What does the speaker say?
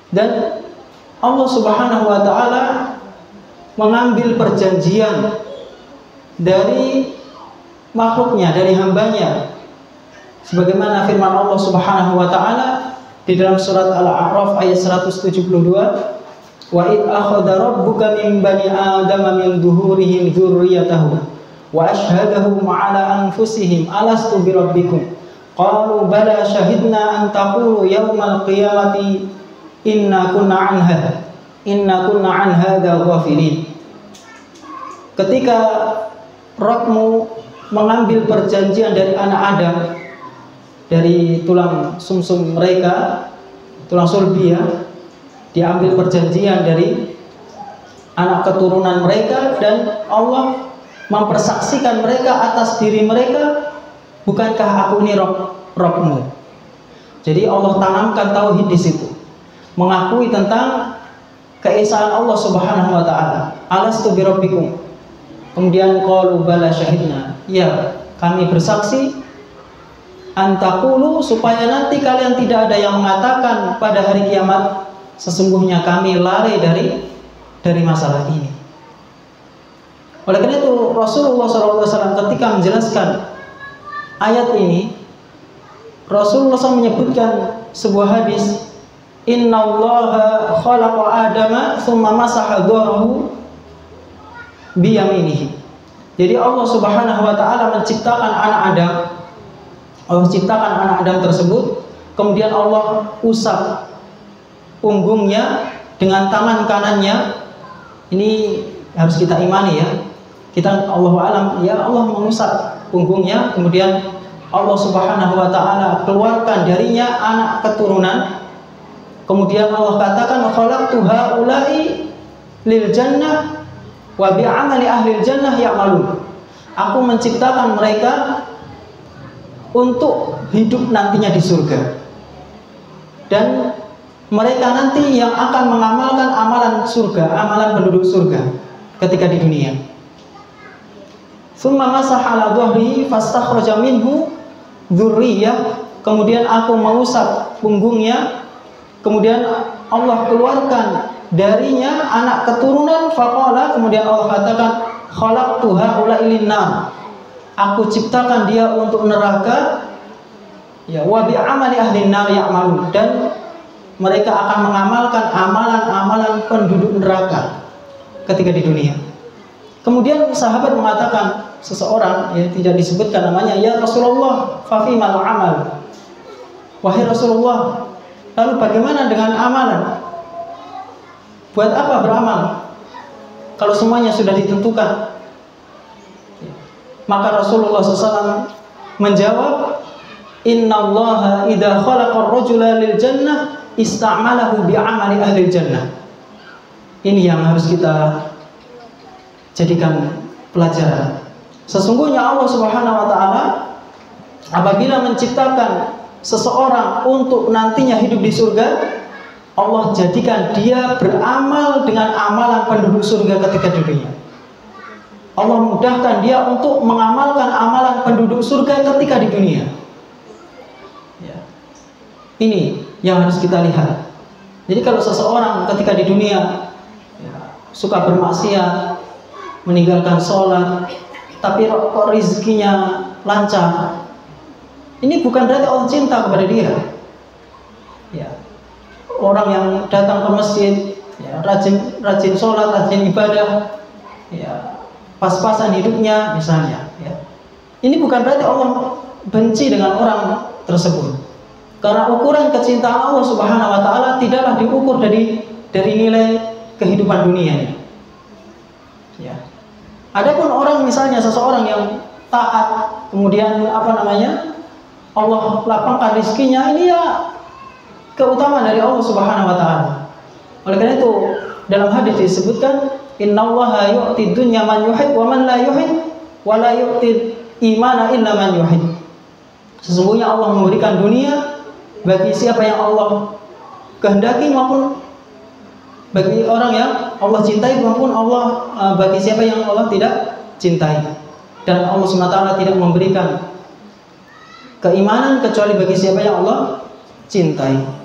Dan Allah Subhanahu wa taala mengambil perjanjian dari makhluknya, dari hambanya, sebagaimana firman Allah Subhanahu wa taala di dalam surat Al-A'raf ayat 172, wa id akhadha rabbuka min bani adama min dhuhurihim dzurriyyatahum wa ashhadahum ala anfusihim alastu birabbikum qalu bala syahidna an taqulu yaumal qiyamati inna kunna an hadza ghafilin. Ketika Rabbmu mengambil perjanjian dari anak Adam, dari tulang sumsum mereka, tulang sulbi ya, diambil perjanjian dari anak keturunan mereka, dan Allah mempersaksikan mereka atas diri mereka, bukankah aku ini Rabbmu? Jadi Allah tanamkan tauhid di situ, mengakui tentang keesaan Allah Subhanahu wa taala. Alastu birabbikum. Kemudian qalu bala syahidna, ya kami bersaksi, antakulu, supaya nanti kalian tidak ada yang mengatakan pada hari kiamat sesungguhnya kami lari dari masalah ini. Oleh karena itu Rasulullah SAW ketika menjelaskan ayat ini, Rasulullah SAW menyebutkan sebuah hadis, innallaha khalaqa adama tsumma masaha dhahrahu biyaminihi. Jadi Allah Subhanahu wa taala menciptakan anak Adam. Allah ciptakan anak Adam tersebut, kemudian Allah usap punggungnya dengan tangan kanannya. Ini harus kita imani ya. Kita Allahu alam ya, Allah mengusap punggungnya, kemudian Allah Subhanahu wa taala keluarkan darinya anak keturunan. Kemudian Allah katakan khalaqtu haula'i lil jannah wa bi'amali ahli jannah ya'malun. Aku menciptakan mereka untuk hidup nantinya di surga, dan mereka nanti yang akan mengamalkan amalan surga, amalan penduduk surga ketika di dunia. Tsumma masaha ala dhahrihi fastakhraja minhu dzurriyyah. Kemudian aku mengusap punggungnya, kemudian Allah keluarkan darinya anak keturunan. Faqala, kemudian Allah katakan khalaqtu haula'i lin-nar. Aku ciptakan dia untuk neraka. Ya, wa bi amali ahli nar ya'malun, dan mereka akan mengamalkan amalan-amalan penduduk neraka ketika di dunia. Kemudian sahabat mengatakan, seseorang yang tidak disebutkan namanya, ya Rasulullah, fa fi mal amal. Wahai Rasulullah, lalu bagaimana dengan amalan? Buat apa beramal kalau semuanya sudah ditentukan? Maka Rasulullah SAW menjawab, innallaha idza khalaqa ar-rajula lil jannah ista'malahu bi'amali ahli jannah. Ini yang harus kita jadikan pelajaran. Sesungguhnya Allah Subhanahu wa taala apabila menciptakan seseorang untuk nantinya hidup di surga, Allah jadikan dia beramal dengan amalan penduduk surga ketika di dunia. Allah mudahkan dia untuk mengamalkan amalan penduduk surga ketika di dunia. Ya. Ini yang harus kita lihat. Jadi kalau seseorang ketika di dunia ya, suka bermaksiat, meninggalkan sholat, tapi kok rezekinya lancar, ini bukan berarti Allah cinta kepada dia. Ya. Orang yang datang ke masjid, ya, rajin sholat, rajin ibadah, ya, pas-pasan hidupnya misalnya, ya. Ini bukan berarti Allah benci dengan orang tersebut. Karena ukuran kecintaan Allah Subhanahu wa taala tidaklah diukur dari nilai kehidupan dunianya. Ya. Adapun orang misalnya seseorang yang taat, kemudian Allah lapangkan rezekinya, ini ya keutamaan dari Allah Subhanahu wa taala. Oleh karena itu dalam hadis disebutkan, innallaha yu'ti dunya man yuhib wa man la yuhib wa la yu'ti imana illa man yuhib. Sesungguhnya Allah memberikan dunia bagi siapa yang Allah kehendaki, maupun bagi orang yang Allah cintai, maupun Allah bagi siapa yang Allah tidak cintai. Dan Allah SWT tidak memberikan keimanan kecuali bagi siapa yang Allah cintai.